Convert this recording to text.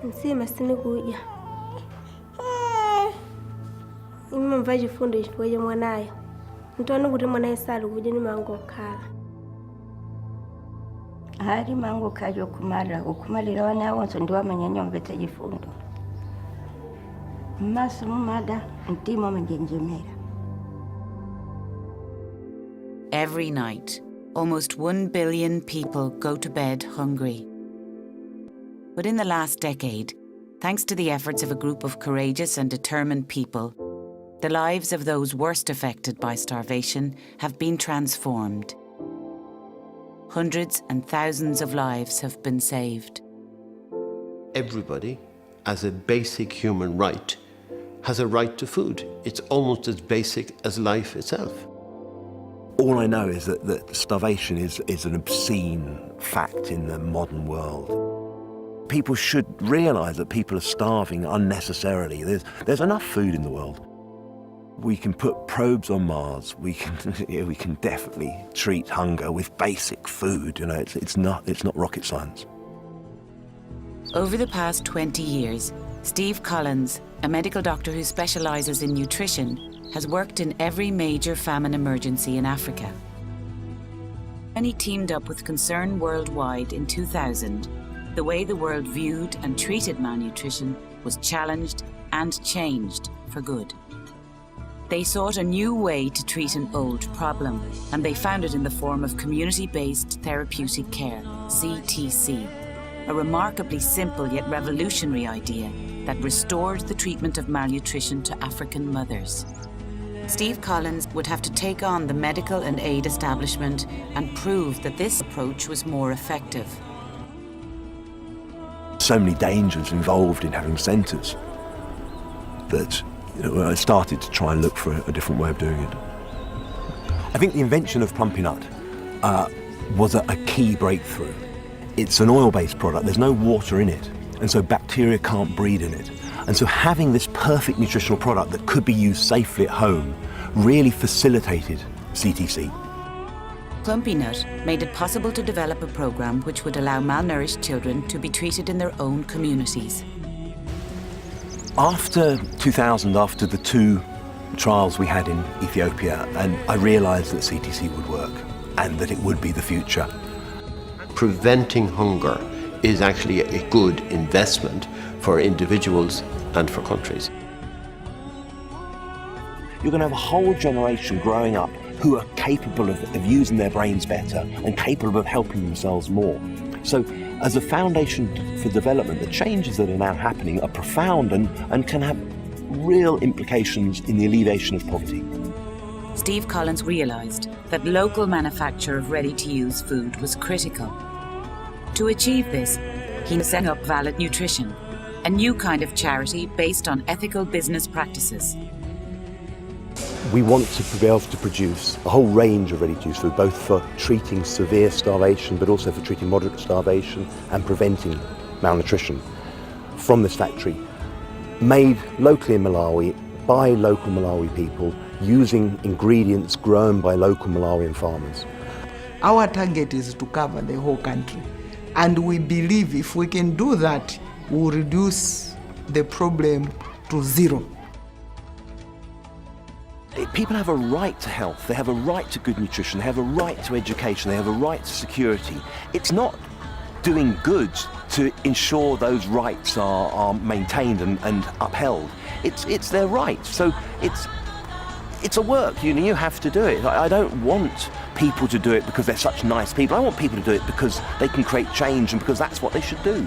Nsima sinikuja. Imamva chifundo chifukwa mwanayo. Ntione kuti mwanayo sali kuja ni mango okhala. Ali mango kajo okumalira wana wonso ndiwamanya nyombete chifundo. Mmaso mumada ntima mwenjenjemera. Every night, almost 1 billion people go to bed hungry. But in the last decade, thanks to the efforts of a group of courageous and determined people, the lives of those worst affected by starvation have been transformed. Hundreds and thousands of lives have been saved. Everybody, as a basic human right, has a right to food. It's almost as basic as life itself. All I know is that starvation is an obscene fact in the modern world. People should realise that people are starving unnecessarily. There's enough food in the world. We can put probes on Mars. We can definitely treat hunger with basic food. You know, it's not rocket science. Over the past 20 years, Steve Collins, a medical doctor who specialises in nutrition, has worked in every major famine emergency in Africa. When he teamed up with Concern Worldwide in 2000, the way the world viewed and treated malnutrition was challenged and changed for good. They sought a new way to treat an old problem, and they found it in the form of community-based therapeutic care, CTC, a remarkably simple yet revolutionary idea that restored the treatment of malnutrition to African mothers. Steve Collins would have to take on the medical and aid establishment and prove that this approach was more effective. So many dangers involved in having centres that I started to try and look for a different way of doing it. I think the invention of Plumpy Nut was a key breakthrough. It's an oil-based product, there's no water in it, and so bacteria can't breed in it. And so having this perfect nutritional product that could be used safely at home really facilitated CTC. Plumpy Nut made it possible to develop a programme which would allow malnourished children to be treated in their own communities. After 2000, after the 2 trials we had in Ethiopia, and I realised that CTC would work and that it would be the future. Preventing hunger is actually a good investment for individuals and for countries. You're going to have a whole generation growing up who are capable of using their brains better and capable of helping themselves more. So as a foundation for development, the changes that are now happening are profound and can have real implications in the alleviation of poverty. Steve Collins realised that local manufacture of ready-to-use food was critical. To achieve this, he set up Valid Nutrition, a new kind of charity based on ethical business practices. We want to be able to produce a whole range of ready-to-use food, both for treating severe starvation, but also for treating moderate starvation and preventing malnutrition from this factory, made locally in Malawi by local Malawi people, using ingredients grown by local Malawian farmers. Our target is to cover the whole country, and we believe if we can do that, we'll reduce the problem to zero. People have a right to health, they have a right to good nutrition, they have a right to education, they have a right to security. It's not doing good to ensure those rights are maintained and upheld. It's their right. So it's a work, you have to do it. I don't want people to do it because they're such nice people. I want people to do it because they can create change and because that's what they should do.